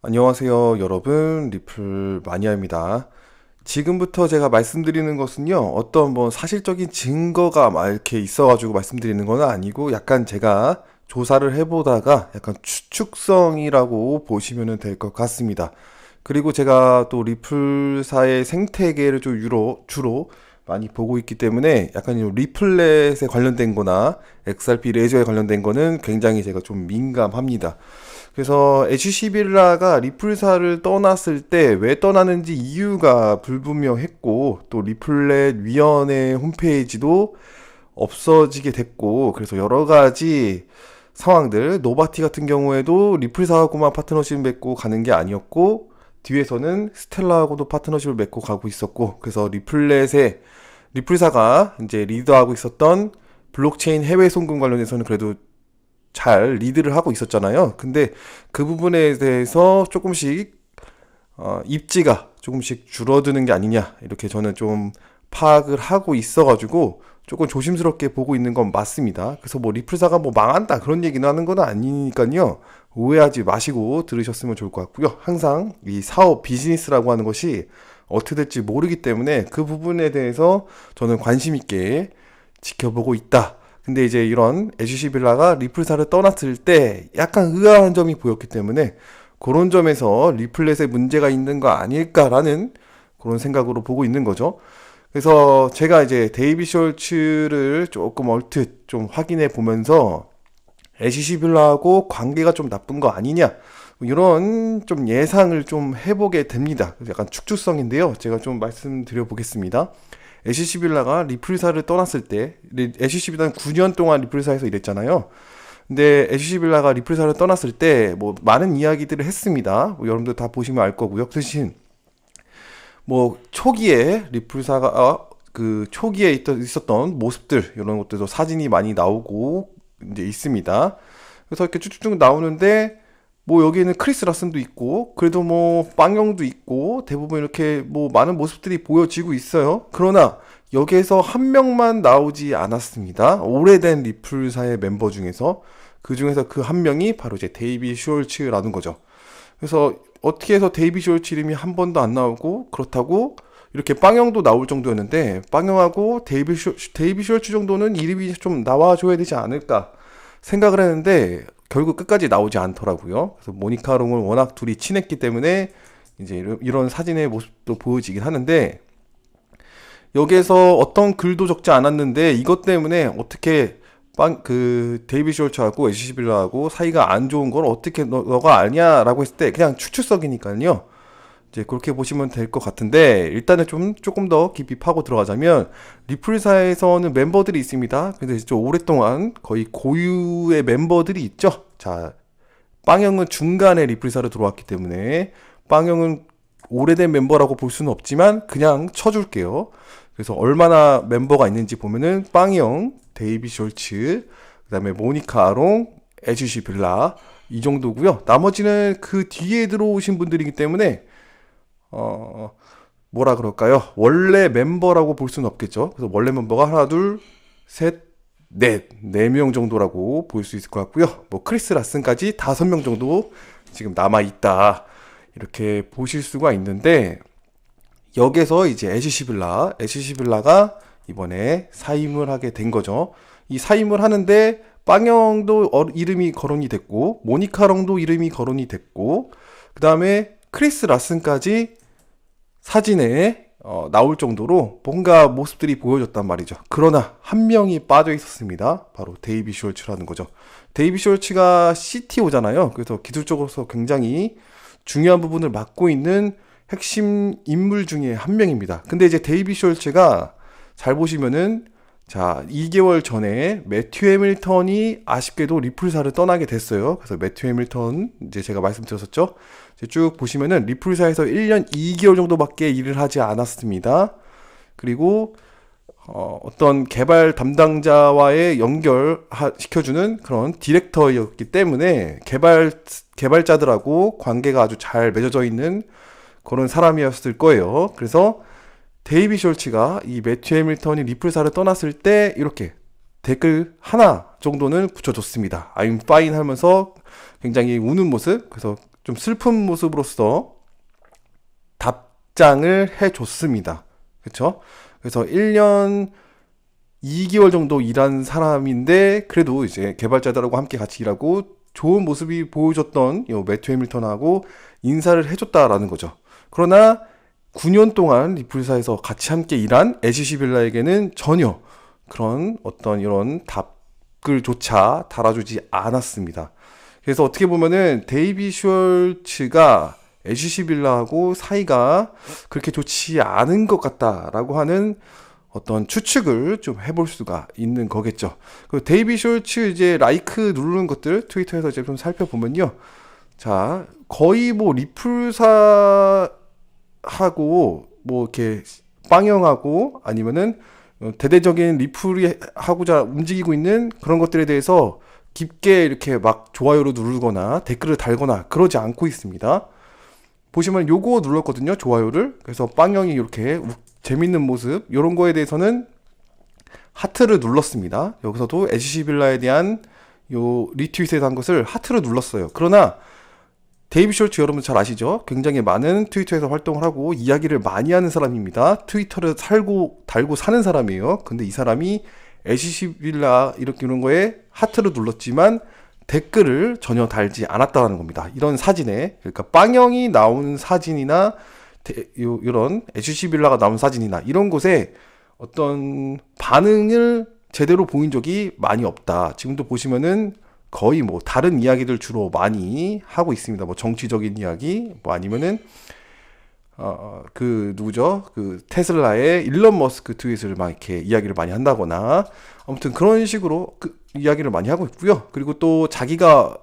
안녕하세요, 여러분. 리플 마니아입니다. 지금부터 제가 말씀드리는 것은요, 어떤 뭐 사실적인 증거가 막 이렇게 있어가지고 말씀드리는 건 아니고, 약간 제가 조사를 해보다가 약간 추측성이라고 보시면 될 것 같습니다. 그리고 제가 또 리플사의 생태계를 좀 주로 많이 보고 있기 때문에 약간 이 리플렛에 관련된 거나 XRP 레저에 관련된 거는 굉장히 제가 좀 민감합니다. 그래서 HC빌라가 리플사를 떠났을 때 왜 떠나는지 이유가 불분명했고, 또 리플렛 위원회 홈페이지도 없어지게 됐고, 그래서 여러 가지 상황들, 노바티 같은 경우에도 리플사하고만 파트너십 맺고 가는 게 아니었고, 뒤에서는 스텔라하고도 파트너십을 맺고 가고 있었고, 그래서 리플사가 이제 리드하고 있었던 블록체인 해외 송금 관련해서는 그래도 잘 리드를 하고 있었잖아요. 근데 그 부분에 대해서 조금씩 입지가 조금씩 줄어드는 게 아니냐, 이렇게 저는 좀 파악을 하고 있어가지고 조금 조심스럽게 보고 있는 건 맞습니다. 그래서 뭐 리플사가 뭐 망한다 그런 얘기는 하는 건 아니니까요. 오해하지 마시고 들으셨으면 좋을 것 같고요. 항상 이 사업 비즈니스라고 하는 것이 어떻게 될지 모르기 때문에 그 부분에 대해서 저는 관심 있게 지켜보고 있다. 근데 이제 이런 HC 빌라가 리플사를 떠났을 때 약간 의아한 점이 보였기 때문에 그런 점에서 리플렛에 문제가 있는 거 아닐까라는 그런 생각으로 보고 있는 거죠. 그래서 제가 이제 데이비 숄츠를 조금 얼핏 좀 확인해 보면서 HC 빌라하고 관계가 좀 나쁜 거 아니냐, 이런 좀 예상을 좀 해보게 됩니다. 약간 축출성인데요. 제가 좀 말씀드려 보겠습니다. 애쉬시 빌라가 리플사를 떠났을 때, 애쉬시 빌라는 9년 동안 리플사에서 일했잖아요. 근데 애쉬시 빌라가 리플사를 떠났을 때 뭐 많은 이야기들을 했습니다. 뭐 여러분들 다 보시면 알 거고요. 그 대신 뭐 초기에 리플사가 그 초기에 있었던 모습들, 이런 것들도 사진이 많이 나오고 이제 있습니다. 그래서 이렇게 쭉쭉 나오는데, 뭐 여기에는 크리스 라슨도 있고, 그래도 뭐 빵영도 있고, 대부분 이렇게 뭐 많은 모습들이 보여지고 있어요. 그러나 여기에서 한 명만 나오지 않았습니다. 오래된 리플사의 멤버 중에서. 그 중에서 그 한 명이 바로 이제 데이비 숄츠라는 거죠. 그래서 어떻게 해서 데이비 숄츠 이름이 한 번도 안 나오고, 그렇다고 이렇게 빵영도 나올 정도였는데, 빵영하고 데이비 숄츠 정도는 이름이 좀 나와줘야 되지 않을까 생각을 했는데, 결국 끝까지 나오지 않더라고요. 그래서 모니카 롱을 워낙 둘이 친했기 때문에 이제 이런 사진의 모습도 보여지긴 하는데, 여기에서 어떤 글도 적지 않았는데 이것 때문에 어떻게 데이비 숄츠하고 에시빌라하고 사이가 안 좋은 걸 어떻게 너가 아냐라고 했을 때 그냥 추측성이니까요. 이제 그렇게 보시면 될 것 같은데, 일단은 조금 더 깊이 파고 들어가자면 리플사에서는 멤버들이 있습니다. 근데 좀 오랫동안 거의 고유의 멤버들이 있죠. 자, 빵형은 중간에 리플사로 들어왔기 때문에 빵형은 오래된 멤버라고 볼 수는 없지만 그냥 쳐줄게요. 그래서 얼마나 멤버가 있는지 보면은 빵형, 데이비 숄츠, 그다음에 모니카 아롱, 에주시 빌라, 이 정도고요. 나머지는 그 뒤에 들어오신 분들이기 때문에 뭐라 그럴까요? 원래 멤버라고 볼 수는 없겠죠. 그래서 원래 멤버가 하나, 둘, 셋, 넷, 4명 정도라고 볼 수 있을 것 같고요. 뭐 크리스 라슨까지 5명 정도 지금 남아 있다, 이렇게 보실 수가 있는데, 여기서 이제 애쉬시 빌라가 이번에 사임을 하게 된 거죠. 이 사임을 하는데 빵영도 이름이 거론이 됐고, 모니카롱도 이름이 거론이 됐고, 그 다음에 크리스 라슨까지 사진에 나올 정도로 뭔가 모습들이 보여졌단 말이죠. 그러나 한 명이 빠져 있었습니다. 바로 데이비 숄츠라는 거죠. 데이비 숄츠가 CTO잖아요. 그래서 기술적으로서 굉장히 중요한 부분을 맡고 있는 핵심 인물 중에 한 명입니다. 근데 이제 데이비 숄츠가 잘 보시면은, 자, 2개월 전에 매튜 해밀턴이 아쉽게도 리플사를 떠나게 됐어요. 그래서 매튜 해밀턴, 이제 제가 말씀드렸었죠. 이제 쭉 보시면은 리플사에서 1년 2개월 정도밖에 일을 하지 않았습니다. 그리고 어떤 개발 담당자와의 연결시켜주는 그런 디렉터였기 때문에 개발자들하고 관계가 아주 잘 맺어져 있는 그런 사람이었을 거예요. 그래서 데이비 숄츠가 이 매튜 해밀턴이 리플사를 떠났을 때 이렇게 댓글 하나 정도는 붙여줬습니다. I'm fine 하면서 굉장히 우는 모습. 그래서 좀 슬픈 모습으로서 답장을 해줬습니다. 그쵸? 그래서 1년 2개월 정도 일한 사람인데 그래도 이제 개발자들하고 함께 같이 일하고 좋은 모습이 보여줬던 요 매튜 해밀턴하고 인사를 해줬다라는 거죠. 그러나 9년 동안 리플사에서 같이 함께 일한 애쉬 빌라에게는 전혀 그런 어떤 이런 답글조차 달아주지 않았습니다. 그래서 어떻게 보면은 데이비 슈얼츠가 애쉬 빌라하고 사이가 그렇게 좋지 않은 것 같다라고 하는 어떤 추측을 좀 해볼 수가 있는 거겠죠. 그 데이비 슈얼츠 이제 라이크 누르는 것들 트위터에서 이제 좀 살펴보면요. 자, 거의 뭐 리플사하고 뭐 이렇게 빵형하고 아니면은 대대적인 리플이 하고자 움직이고 있는 그런 것들에 대해서 깊게 이렇게 막 좋아요를 누르거나 댓글을 달거나 그러지 않고 있습니다. 보시면 요거 눌렀거든요. 좋아요를. 그래서 빵형이 이렇게 재밌는 모습 이런 거에 대해서는 하트를 눌렀습니다. 여기서도 애쉬 빌라에 대한 요 리트윗에 한 것을 하트를 눌렀어요. 그러나 데이비 숄츠 여러분 잘 아시죠? 굉장히 많은 트위터에서 활동을 하고 이야기를 많이 하는 사람입니다. 트위터를 달고 사는 사람이에요. 근데 이 사람이 애쉬 빌라 이런 거에 하트를 눌렀지만 댓글을 전혀 달지 않았다는 겁니다. 이런 사진에 그러니까 빵형이 나온 사진이나 이런 애쉬 빌라가 나온 사진이나 이런 곳에 어떤 반응을 제대로 보인 적이 많이 없다. 지금도 보시면은 거의 뭐 다른 이야기들 주로 많이 하고 있습니다. 뭐 정치적인 이야기, 뭐 아니면은 그 누구죠? 그 테슬라의 일론 머스크 트윗을 막 이렇게 이야기를 많이 한다거나 아무튼 그런 식으로 그 이야기를 많이 하고 있고요. 그리고 또 자기가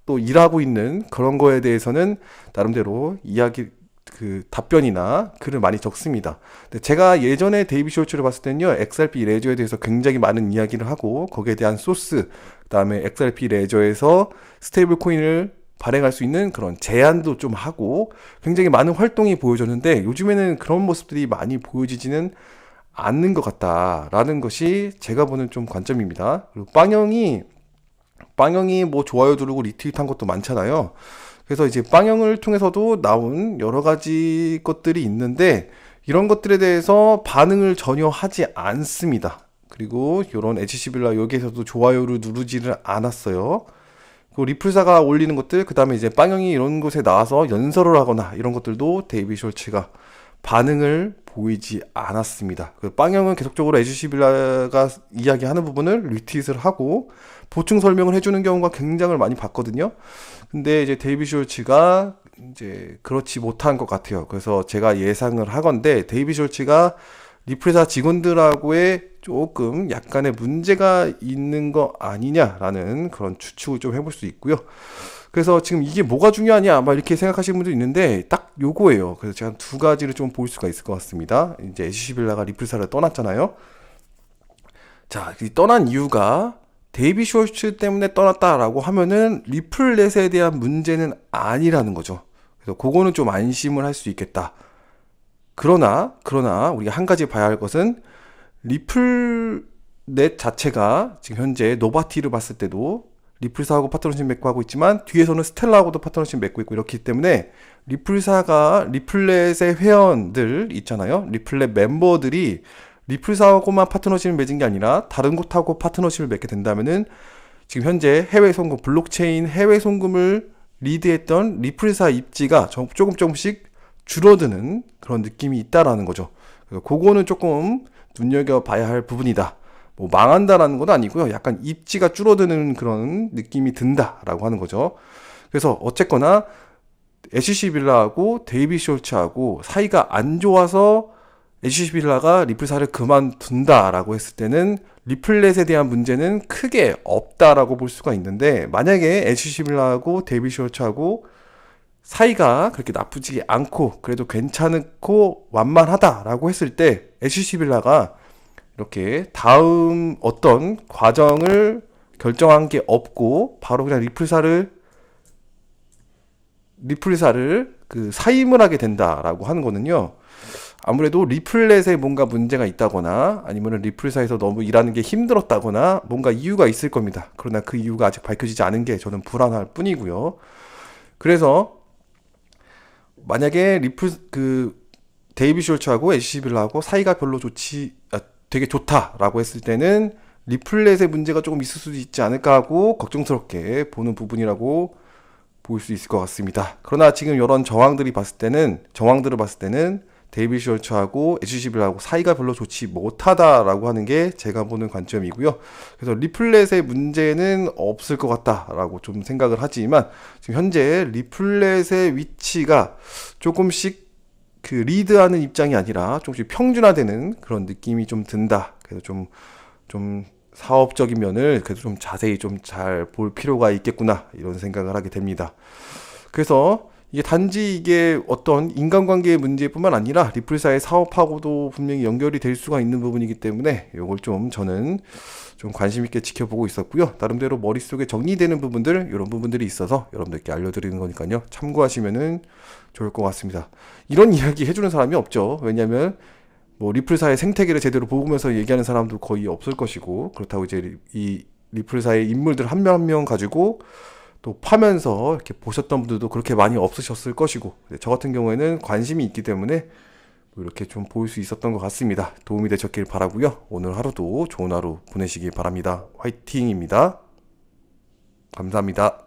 또 일하고 있는 그런 거에 대해서는 나름대로 이야기 그 답변이나 글을 많이 적습니다. 근데 제가 예전에 데이비 숄츠를 봤을 때는요, XRP 레저에 대해서 굉장히 많은 이야기를 하고 거기에 대한 소스, 그다음에 XRP 레저에서 스테이블 코인을 발행할 수 있는 그런 제안도 좀 하고 굉장히 많은 활동이 보여졌는데 요즘에는 그런 모습들이 많이 보여지지는 않는 것 같다라는 것이 제가 보는 좀 관점입니다. 그리고 빵형이 뭐 좋아요 누르고 리트윗한 것도 많잖아요. 그래서 이제 빵형을 통해서도 나온 여러 가지 것들이 있는데 이런 것들에 대해서 반응을 전혀 하지 않습니다. 그리고 이런 애쉬 빌라 여기에서도 좋아요를 누르지를 않았어요. 그 리플사가 올리는 것들, 그 다음에 이제 빵형이 이런 곳에 나와서 연설을 하거나 이런 것들도 데이비 숄츠가 반응을 보이지 않았습니다. 그 빵형은 계속적으로 애쉬 빌라가 이야기하는 부분을 리트윗을 하고 보충 설명을 해주는 경우가 굉장히 많이 봤거든요. 근데 이제 데이비 숄츠가 이제 그렇지 못한 것 같아요. 그래서 제가 예상을 하건대 데이비 숄츠가 리플사 직원들하고의 조금 약간의 문제가 있는 거 아니냐라는 그런 추측을 좀 해볼 수 있고요. 그래서 지금 이게 뭐가 중요하냐 막 이렇게 생각하시는 분도 있는데 딱 요거예요. 그래서 제가 두 가지를 좀 볼 수가 있을 것 같습니다. 이제 애쉬 빌라가 리플사를 떠났잖아요. 자, 이 떠난 이유가 데이비 숄츠 때문에 떠났다라고 하면은 리플넷에 대한 문제는 아니라는 거죠. 그래서 그거는 좀 안심을 할 수 있겠다. 그러나 우리가 한 가지 봐야 할 것은 리플넷 자체가 지금 현재 노바티를 봤을 때도 리플사하고 파트너십 맺고 하고 있지만 뒤에서는 스텔라하고도 파트너십 맺고 있고 이렇기 때문에 리플사가 리플넷의 회원들 있잖아요. 리플넷 멤버들이 리플사하고만 파트너십을 맺은 게 아니라 다른 곳하고 파트너십을 맺게 된다면은 지금 현재 해외 송금, 블록체인 해외 송금을 리드했던 리플사 입지가 조금씩 줄어드는 그런 느낌이 있다라는 거죠. 그래서 그거는 조금 눈여겨봐야 할 부분이다. 뭐 망한다라는 건 아니고요. 약간 입지가 줄어드는 그런 느낌이 든다라고 하는 거죠. 그래서 어쨌거나 애쉬 빌라하고 데이비 숄츠하고 사이가 안 좋아서 애쉬 빌라가 리플사를 그만둔다라고 했을 때는 리플넷에 대한 문제는 크게 없다라고 볼 수가 있는데 만약에 애쉬 빌라하고 데이비 숄츠하고 사이가 그렇게 나쁘지 않고 그래도 괜찮고 완만하다라고 했을 때 애쉬 빌라가 이렇게 다음 어떤 과정을 결정한 게 없고 바로 그냥 리플사를 그 사임을 하게 된다라고 하는 거는요. 아무래도 리플넷에 뭔가 문제가 있다거나 아니면 리플사에서 너무 일하는 게 힘들었다거나 뭔가 이유가 있을 겁니다. 그러나 그 이유가 아직 밝혀지지 않은 게 저는 불안할 뿐이고요. 그래서 만약에 데이비 숄츠하고 애쉬 빌라하고 사이가 별로 되게 좋다라고 했을 때는 리플렛의 문제가 조금 있을 수도 있지 않을까 하고 걱정스럽게 보는 부분이라고 볼 수 있을 것 같습니다. 그러나 지금 이런 정황들을 봤을 때는 데이비 숄츠하고 애쉬 빌라하고 사이가 별로 좋지 못하다라고 하는 게 제가 보는 관점이고요. 그래서 리플렛의 문제는 없을 것 같다라고 좀 생각을 하지만 지금 현재 리플렛의 위치가 조금씩 리드하는 입장이 아니라 조금씩 평준화되는 그런 느낌이 좀 든다. 그래서 좀 사업적인 면을 그래도 좀 자세히 좀 잘 볼 필요가 있겠구나 이런 생각을 하게 됩니다. 그래서 이게 단지 이게 어떤 인간관계의 문제뿐만 아니라 리플사의 사업하고도 분명히 연결이 될 수가 있는 부분이기 때문에 이걸 좀 저는 좀 관심 있게 지켜보고 있었고요. 나름대로 머릿속에 정리되는 부분들, 이런 부분들이 있어서 여러분들께 알려드리는 거니까요. 참고하시면은 좋을 것 같습니다. 이런 이야기 해주는 사람이 없죠. 왜냐하면 뭐 리플사의 생태계를 제대로 보면서 얘기하는 사람도 거의 없을 것이고, 그렇다고 이제 이 리플사의 인물들 한 명 한 명 가지고 또 파면서 이렇게 보셨던 분들도 그렇게 많이 없으셨을 것이고, 저 같은 경우에는 관심이 있기 때문에 이렇게 좀 볼 수 있었던 것 같습니다. 도움이 되셨길 바라고요. 오늘 하루도 좋은 하루 보내시길 바랍니다. 화이팅입니다. 감사합니다.